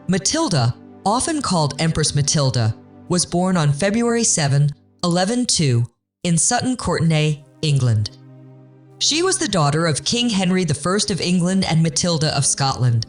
Matilda, often called Empress Matilda, was born on February 7, 1102, in Sutton Courtenay, England. She was the daughter of King Henry I of England and Matilda of Scotland.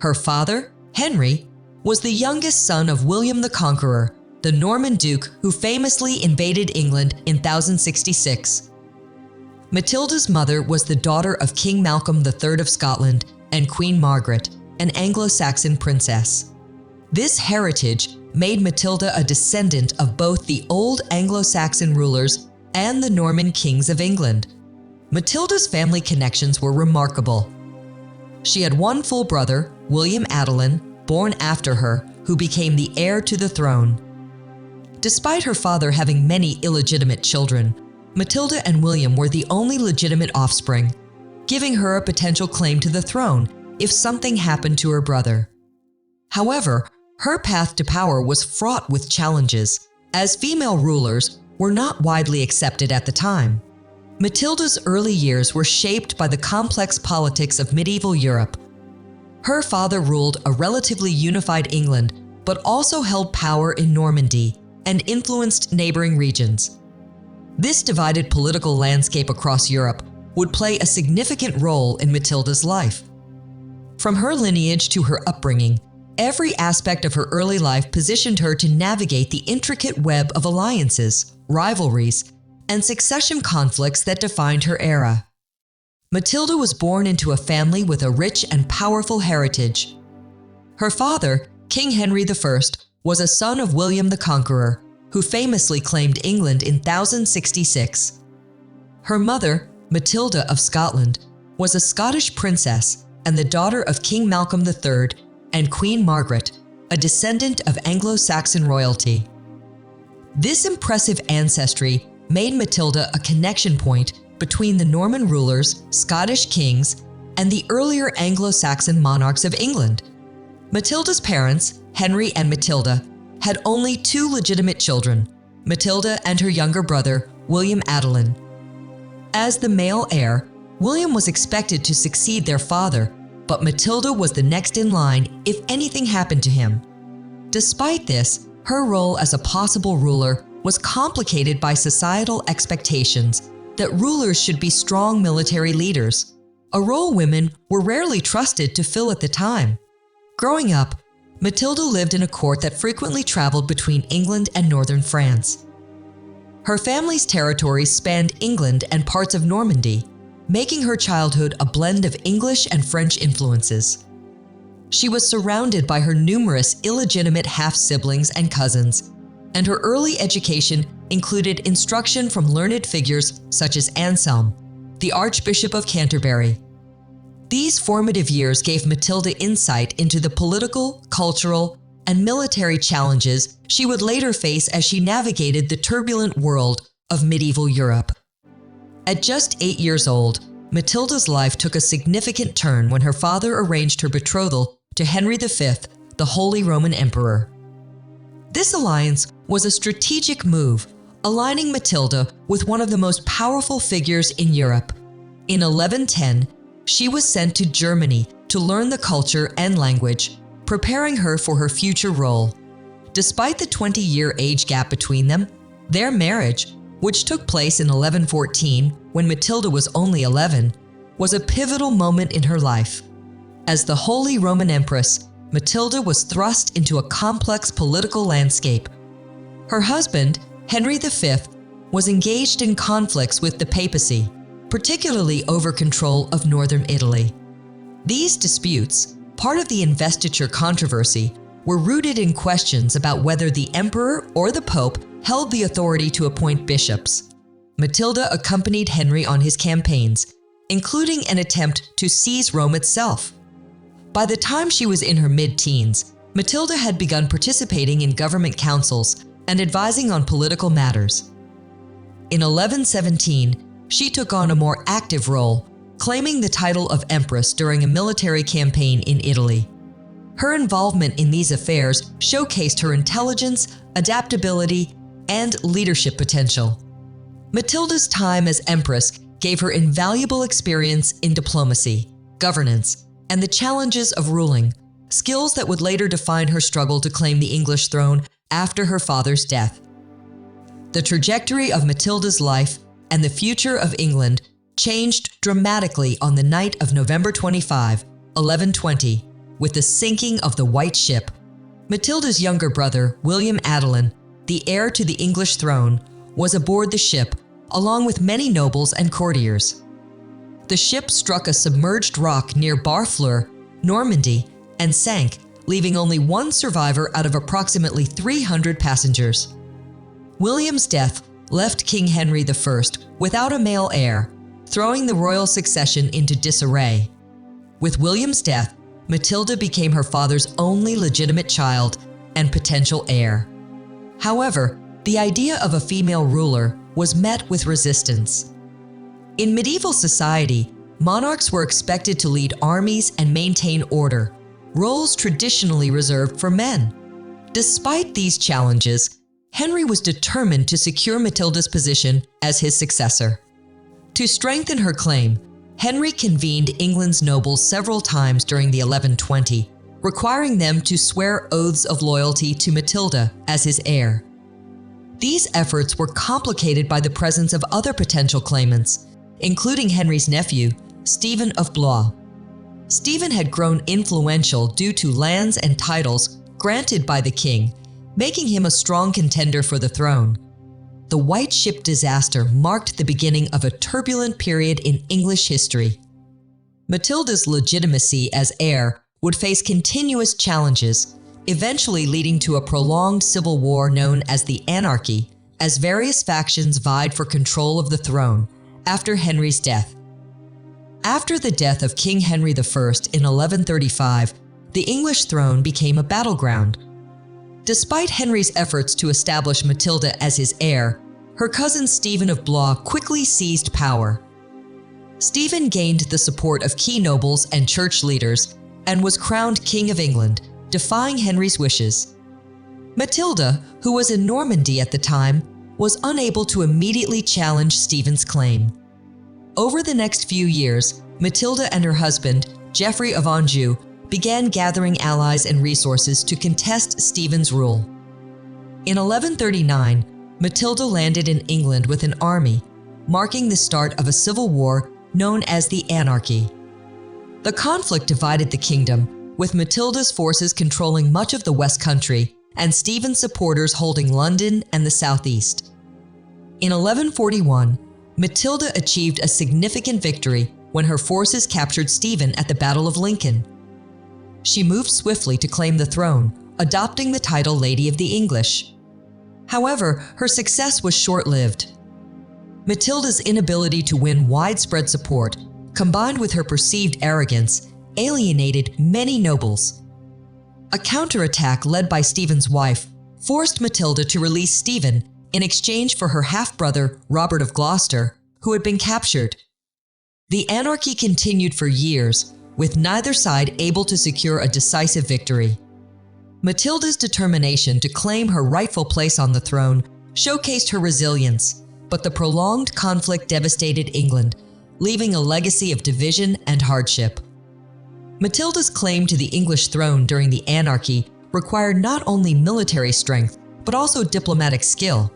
Her father, Henry, was the youngest son of William the Conqueror, the Norman Duke who famously invaded England in 1066. Matilda's mother was the daughter of King Malcolm III of Scotland and Queen Margaret, an Anglo-Saxon princess. This heritage made Matilda a descendant of both the old Anglo-Saxon rulers and the Norman kings of England. Matilda's family connections were remarkable. She had one full brother, William Adelin, born after her, who became the heir to the throne. Despite her father having many illegitimate children, Matilda and William were the only legitimate offspring, giving her a potential claim to the throne if something happened to her brother. However, her path to power was fraught with challenges, as female rulers were not widely accepted at the time. Matilda's early years were shaped by the complex politics of medieval Europe. Her father ruled a relatively unified England, but also held power in Normandy and influenced neighboring regions. This divided political landscape across Europe would play a significant role in Matilda's life. From her lineage to her upbringing, every aspect of her early life positioned her to navigate the intricate web of alliances, rivalries, and succession conflicts that defined her era. Matilda was born into a family with a rich and powerful heritage. Her father, King Henry I, was a son of William the Conqueror, who famously claimed England in 1066. Her mother, Matilda of Scotland, was a Scottish princess and the daughter of King Malcolm III and Queen Margaret, a descendant of Anglo-Saxon royalty. This impressive ancestry made Matilda a connection point between the Norman rulers, Scottish kings, and the earlier Anglo-Saxon monarchs of England. Matilda's parents, Henry and Matilda, had only two legitimate children, Matilda and her younger brother, William Adelin. As the male heir, William was expected to succeed their father, but Matilda was the next in line if anything happened to him. Despite this, her role as a possible ruler was complicated by societal expectations that rulers should be strong military leaders, a role women were rarely trusted to fill at the time. Growing up, Matilda lived in a court that frequently traveled between England and northern France. Her family's territories spanned England and parts of Normandy, making her childhood a blend of English and French influences. She was surrounded by her numerous illegitimate half-siblings and cousins, and her early education included instruction from learned figures such as Anselm, the Archbishop of Canterbury. These formative years gave Matilda insight into the political, cultural, and military challenges she would later face as she navigated the turbulent world of medieval Europe. At just 8 years old, Matilda's life took a significant turn when her father arranged her betrothal to Henry V, the Holy Roman Emperor. This alliance was a strategic move, aligning Matilda with one of the most powerful figures in Europe. In 1110, she was sent to Germany to learn the culture and language, preparing her for her future role. Despite the 20-year age gap between them, their marriage, which took place in 1114 when Matilda was only 11, was a pivotal moment in her life. As the Holy Roman Empress, Matilda was thrust into a complex political landscape. Her husband, Henry V, was engaged in conflicts with the papacy, particularly over control of northern Italy. These disputes, part of the investiture controversy, were rooted in questions about whether the emperor or the pope held the authority to appoint bishops. Matilda accompanied Henry on his campaigns, including an attempt to seize Rome itself. By the time she was in her mid-teens, Matilda had begun participating in government councils and advising on political matters. In 1117, she took on a more active role, claiming the title of Empress during a military campaign in Italy. Her involvement in these affairs showcased her intelligence, adaptability, and leadership potential. Matilda's time as Empress gave her invaluable experience in diplomacy, governance, and the challenges of ruling, skills that would later define her struggle to claim the English throne after her father's death. The trajectory of Matilda's life and the future of England changed dramatically on the night of November 25, 1120, with the sinking of the White Ship. Matilda's younger brother, William Adelin, the heir to the English throne, was aboard the ship, along with many nobles and courtiers. The ship struck a submerged rock near Barfleur, Normandy, and sank, leaving only one survivor out of approximately 300 passengers. William's death left King Henry I without a male heir, throwing the royal succession into disarray. With William's death, Matilda became her father's only legitimate child and potential heir. However, the idea of a female ruler was met with resistance. In medieval society, monarchs were expected to lead armies and maintain order, roles traditionally reserved for men. Despite these challenges, Henry was determined to secure Matilda's position as his successor. To strengthen her claim, Henry convened England's nobles several times during the 1120, requiring them to swear oaths of loyalty to Matilda as his heir. These efforts were complicated by the presence of other potential claimants, including Henry's nephew, Stephen of Blois. Stephen had grown influential due to lands and titles granted by the king, making him a strong contender for the throne. The White Ship disaster marked the beginning of a turbulent period in English history. Matilda's legitimacy as heir would face continuous challenges, eventually leading to a prolonged civil war known as the Anarchy, as various factions vied for control of the throne after Henry's death. After the death of King Henry I in 1135, the English throne became a battleground. Despite Henry's efforts to establish Matilda as his heir, her cousin Stephen of Blois quickly seized power. Stephen gained the support of key nobles and church leaders and was crowned King of England, defying Henry's wishes. Matilda, who was in Normandy at the time, was unable to immediately challenge Stephen's claim. Over the next few years, Matilda and her husband, Geoffrey of Anjou, began gathering allies and resources to contest Stephen's rule. In 1139, Matilda landed in England with an army, marking the start of a civil war known as the Anarchy. The conflict divided the kingdom, with Matilda's forces controlling much of the West Country and Stephen's supporters holding London and the southeast. In 1141, Matilda achieved a significant victory when her forces captured Stephen at the Battle of Lincoln. She moved swiftly to claim the throne, adopting the title Lady of the English. However, her success was short-lived. Matilda's inability to win widespread support, combined with her perceived arrogance, alienated many nobles. A counterattack led by Stephen's wife forced Matilda to release Stephen in exchange for her half-brother, Robert of Gloucester, who had been captured. The anarchy continued for years, with neither side able to secure a decisive victory. Matilda's determination to claim her rightful place on the throne showcased her resilience, but the prolonged conflict devastated England, leaving a legacy of division and hardship. Matilda's claim to the English throne during the Anarchy required not only military strength, but also diplomatic skill.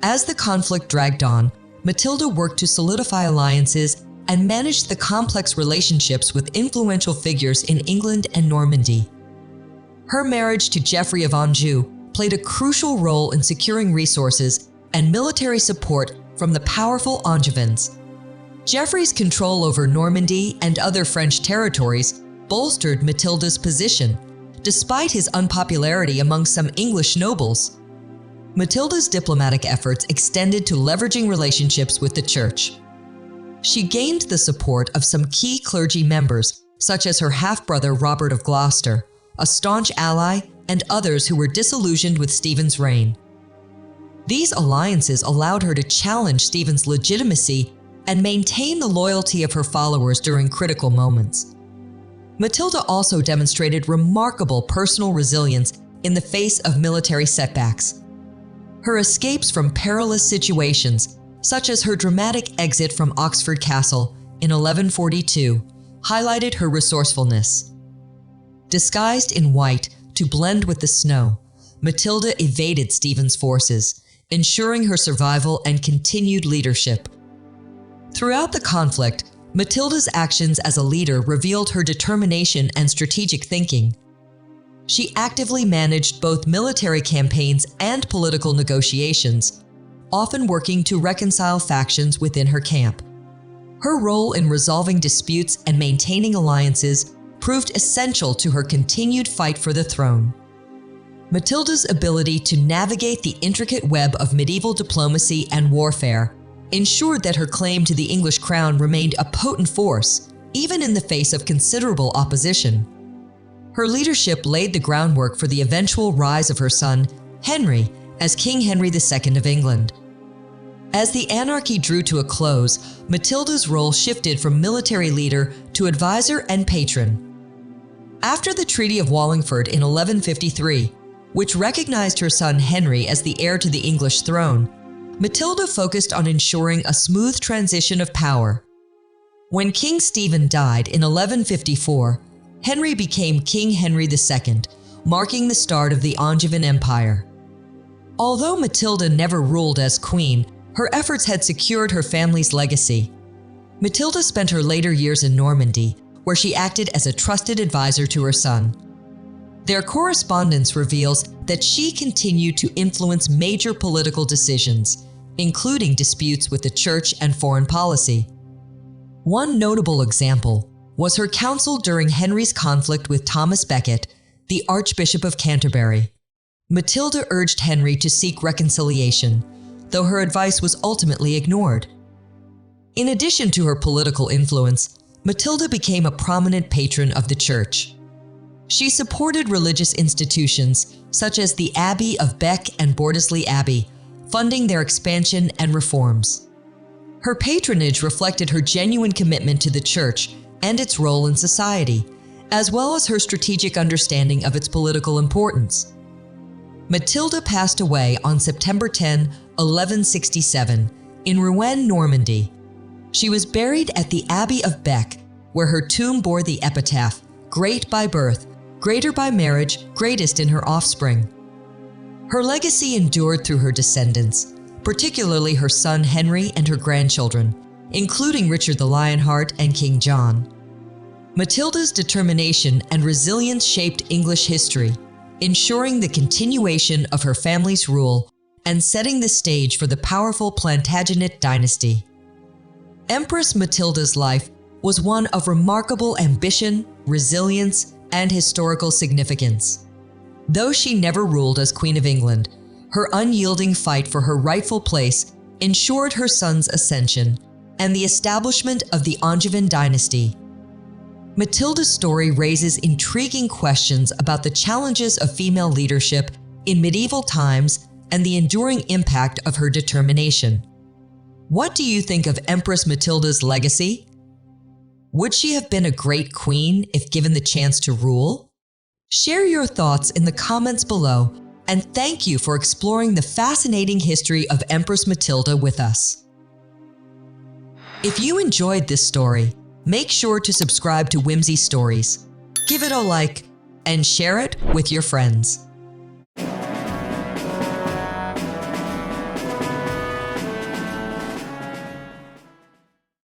As the conflict dragged on, Matilda worked to solidify alliances and managed the complex relationships with influential figures in England and Normandy. Her marriage to Geoffrey of Anjou played a crucial role in securing resources and military support from the powerful Angevins. Geoffrey's control over Normandy and other French territories bolstered Matilda's position, despite his unpopularity among some English nobles. Matilda's diplomatic efforts extended to leveraging relationships with the church. She gained the support of some key clergy members, such as her half-brother Robert of Gloucester, a staunch ally, and others who were disillusioned with Stephen's reign. These alliances allowed her to challenge Stephen's legitimacy and maintain the loyalty of her followers during critical moments. Matilda also demonstrated remarkable personal resilience in the face of military setbacks. Her escapes from perilous situations, such as her dramatic exit from Oxford Castle in 1142, highlighted her resourcefulness. Disguised in white to blend with the snow, Matilda evaded Stephen's forces, ensuring her survival and continued leadership. Throughout the conflict, Matilda's actions as a leader revealed her determination and strategic thinking. She actively managed both military campaigns and political negotiations, often working to reconcile factions within her camp. Her role in resolving disputes and maintaining alliances proved essential to her continued fight for the throne. Matilda's ability to navigate the intricate web of medieval diplomacy and warfare ensured that her claim to the English crown remained a potent force, even in the face of considerable opposition. Her leadership laid the groundwork for the eventual rise of her son, Henry, as King Henry II of England. As the anarchy drew to a close, Matilda's role shifted from military leader to advisor and patron. After the Treaty of Wallingford in 1153, which recognized her son Henry as the heir to the English throne, Matilda focused on ensuring a smooth transition of power. When King Stephen died in 1154, Henry became King Henry II, marking the start of the Angevin Empire. Although Matilda never ruled as queen, her efforts had secured her family's legacy. Matilda spent her later years in Normandy, where she acted as a trusted advisor to her son. Their correspondence reveals that she continued to influence major political decisions, including disputes with the church and foreign policy. One notable example was her counsel during Henry's conflict with Thomas Becket, the Archbishop of Canterbury. Matilda urged Henry to seek reconciliation, though her advice was ultimately ignored. In addition to her political influence, Matilda became a prominent patron of the church. She supported religious institutions such as the Abbey of Bec and Bordesley Abbey, funding their expansion and reforms. Her patronage reflected her genuine commitment to the church and its role in society, as well as her strategic understanding of its political importance. Matilda passed away on September 10, 1167, in Rouen, Normandy. She was buried at the Abbey of Bec, where her tomb bore the epitaph, "Great by birth, greater by marriage, greatest in her offspring." Her legacy endured through her descendants, particularly her son Henry and her grandchildren, including Richard the Lionheart and King John. Matilda's determination and resilience shaped English history, ensuring the continuation of her family's rule and setting the stage for the powerful Plantagenet dynasty. Empress Matilda's life was one of remarkable ambition, resilience, and historical significance. Though she never ruled as Queen of England, her unyielding fight for her rightful place ensured her son's ascension and the establishment of the Angevin dynasty. Matilda's story raises intriguing questions about the challenges of female leadership in medieval times and the enduring impact of her determination. What do you think of Empress Matilda's legacy? Would she have been a great queen if given the chance to rule? Share your thoughts in the comments below, and thank you for exploring the fascinating history of Empress Matilda with us. If you enjoyed this story, make sure to subscribe to Whimsy Stories, give it a like, and share it with your friends.